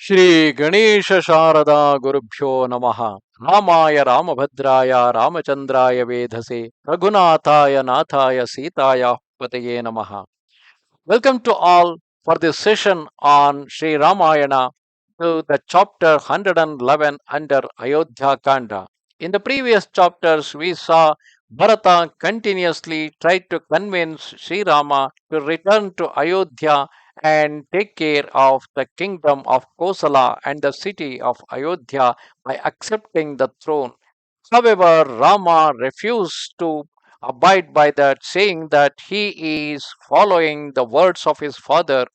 Shri Ganesha Sharada Gurubhyo Namaha Ramaya Ramabhadraya Ramachandraya Vedhase Raghunathaya Nathaya Sitaya Pataye Namaha. Welcome to all for this session on Sri Ramayana to the chapter 111 under Ayodhya Kanda. In the previous chapters, we saw Bharatha continuously tried to convince Sri Rama to return to Ayodhya and take care of the kingdom of Kosala and the city of Ayodhya by accepting the throne. However, Rama refused to abide by that, saying that he is following the words of his father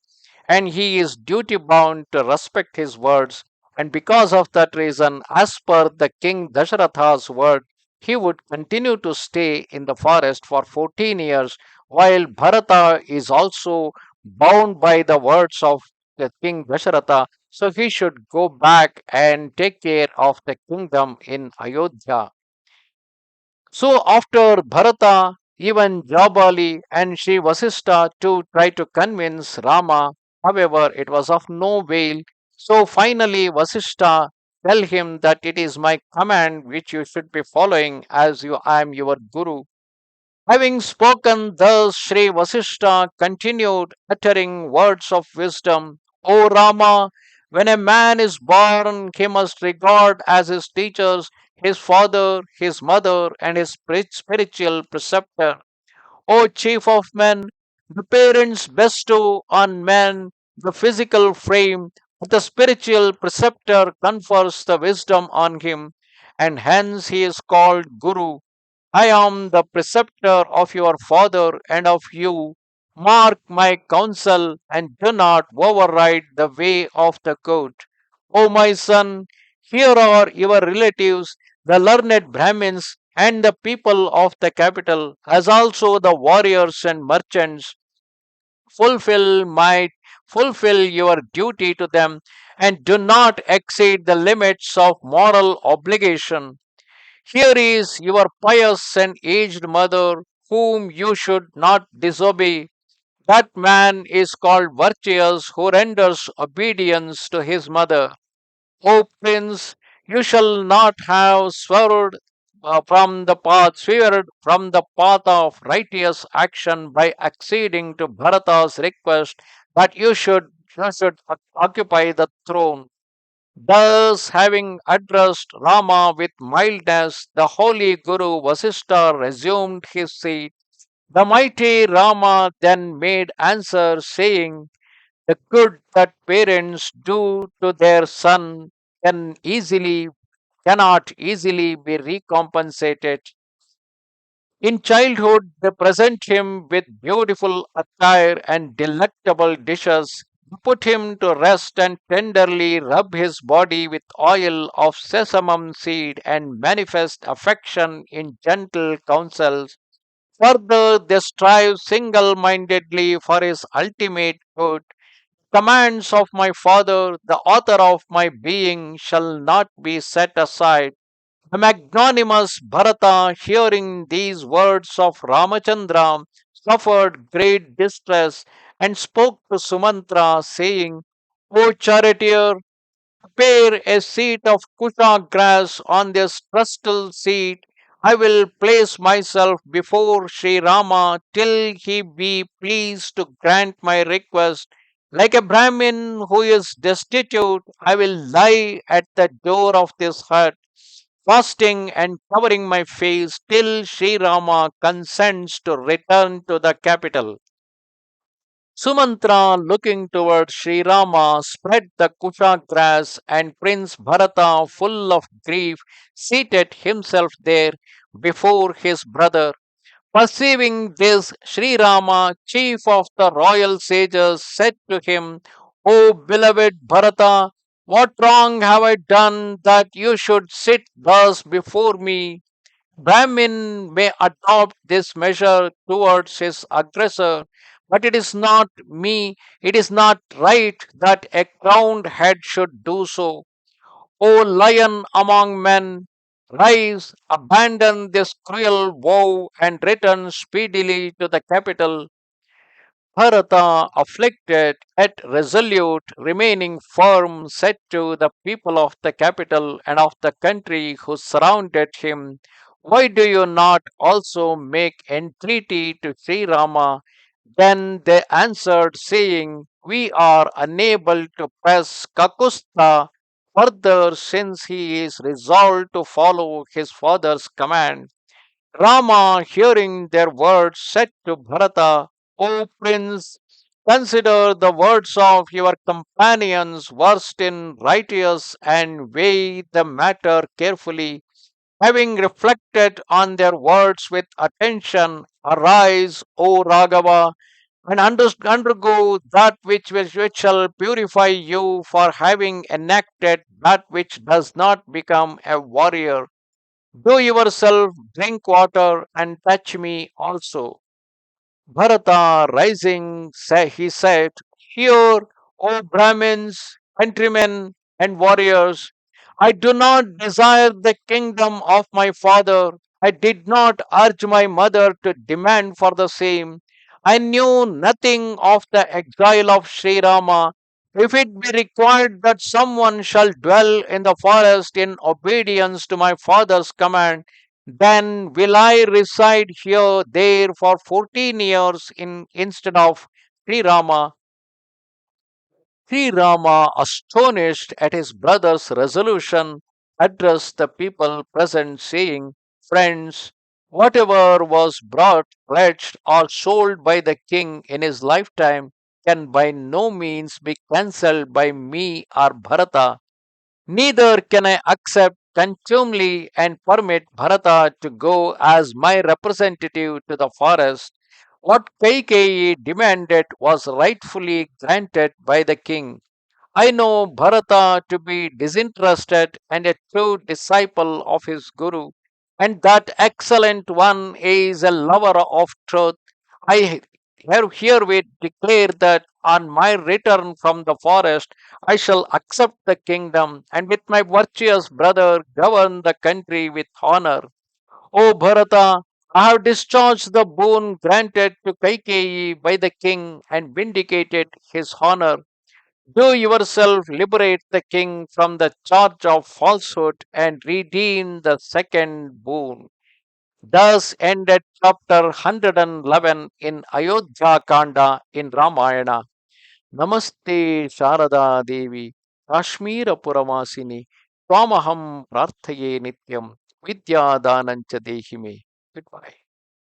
and he is duty bound to respect his words. And because of that reason, as per the king Dasharatha's word, he would continue to stay in the forest for 14 years, while Bharata is also bound by the words of the king Dasharatha. So he should go back and take care of the kingdom in Ayodhya. So after Bharata, even Jabali and Shri Vasista too tried to convince Rama. However, it was of no avail. So finally Vasista tell him that it is my command which you should be following, as you I am your guru. Having spoken thus, Sri Vasista continued uttering words of wisdom. O Rama, when a man is born, he must regard as his teachers his father, his mother, and his spiritual preceptor. O chief of men, the parents bestow on man the physical frame, but the spiritual preceptor confers the wisdom on him, and hence he is called Guru. I am the preceptor of your father and of you. Mark my counsel and do not override the way of the goat. O my son, here are your relatives, the learned Brahmins, and the people of the capital, as also the warriors and merchants. Fulfill my Fulfill your duty to them, and do not exceed the limits of moral obligation. Here is your pious and aged mother, whom you should not disobey. That man is called virtuous who renders obedience to his mother. O prince, you shall not have swerved from the path of righteous action by acceding to Bharata's request that you should occupy the throne. Thus, having addressed Rama with mildness, the holy Guru Vasista resumed his seat. The mighty Rama then made answer, saying, the good that parents do to their son can easily cannot easily be recompensated. In childhood, they present him with beautiful attire and delectable dishes, put him to rest and tenderly rub his body with oil of sesame seed and manifest affection in gentle counsels. Further, they strive single mindedly for his ultimate good. Commands of my father, the author of my being, shall not be set aside. The magnanimous Bharata, hearing these words of Ramachandra, suffered great distress and spoke to Sumantra, saying, O charioteer, prepare a seat of Kusha grass on this trustful seat. I will place myself before Sri Rama till he be pleased to grant my request. Like a Brahmin who is destitute, I will lie at the door of this hut fasting and covering my face till Sri Rama consents to return to the capital. Sumantra, looking towards Sri Rama, spread the kusha grass, and Prince Bharata, full of grief, seated himself there before his brother. Perceiving this, Sri Rama, chief of the royal sages, said to him, O beloved Bharata, what wrong have I done that you should sit thus before me? Brahmin may adopt this measure towards his aggressor, but it is not right that a crowned head should do so. O lion among men, rise, abandon this cruel vow, and return speedily to the capital. Bharata, afflicted yet resolute, remaining firm, said to the people of the capital and of the country who surrounded him, why do you not also make entreaty to Sri Rama? Then they answered, saying, we are unable to press Kakusta further since he is resolved to follow his father's command. Rama, hearing their words, said to Bharata, O prince, consider the words of your companions versed in righteous and weigh the matter carefully. Having reflected on their words with attention, arise, O Raghava, and undergo that which shall purify you for having enacted that which does not become a warrior. Do yourself drink water and touch me also. Bharata, rising, he said, hear, O Brahmins, countrymen, and warriors, I do not desire the kingdom of my father. I did not urge my mother to demand for the same. I knew nothing of the exile of Sri Rama. If it be required that someone shall dwell in the forest in obedience to my father's command, then will I reside here, there for 14 years instead of Sri Rama. Sri Rama, astonished at his brother's resolution, addressed the people present, saying, friends, whatever was brought, pledged, or sold by the king in his lifetime can by no means be cancelled by me or Bharata. Neither can I accept contumely and permit Bharata to go as my representative to the forest. What Kaikeyi demanded was rightfully granted by the king. I know Bharata to be disinterested and a true disciple of his guru, and that excellent one is a lover of truth. I herewith declare that on my return from the forest, I shall accept the kingdom and with my virtuous brother govern the country with honor. O Bharata, I have discharged the boon granted to Kaikeyi by the king and vindicated his honor. Do yourself liberate the king from the charge of falsehood and redeem the second boon. Thus ended chapter 111 in Ayodhya Kanda in Ramayana. Namaste Sharada Devi, Kashmira Puramasini, Twamaham Prarthaye Nityam, Vidya Danancha Dehime. Goodbye.